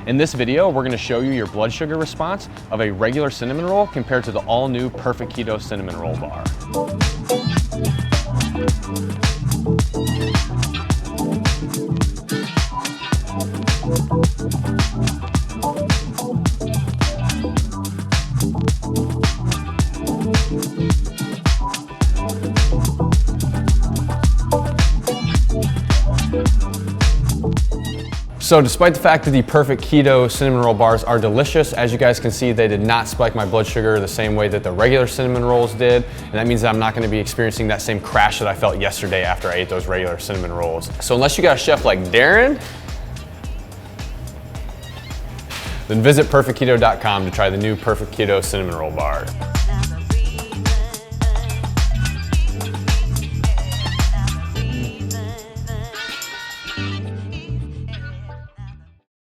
In this video, we're gonna show you your blood sugar response of a regular cinnamon roll compared to the all-new Perfect Keto cinnamon roll bar. So despite the fact that the Perfect Keto cinnamon roll bars are delicious, as you guys can see, they did not spike my blood sugar the same way that the regular cinnamon rolls did. And that means that I'm not gonna be experiencing that same crash that I felt yesterday after I ate those regular cinnamon rolls. So unless you got a chef like Darren, then visit perfectketo.com to try the new Perfect Keto cinnamon roll bar.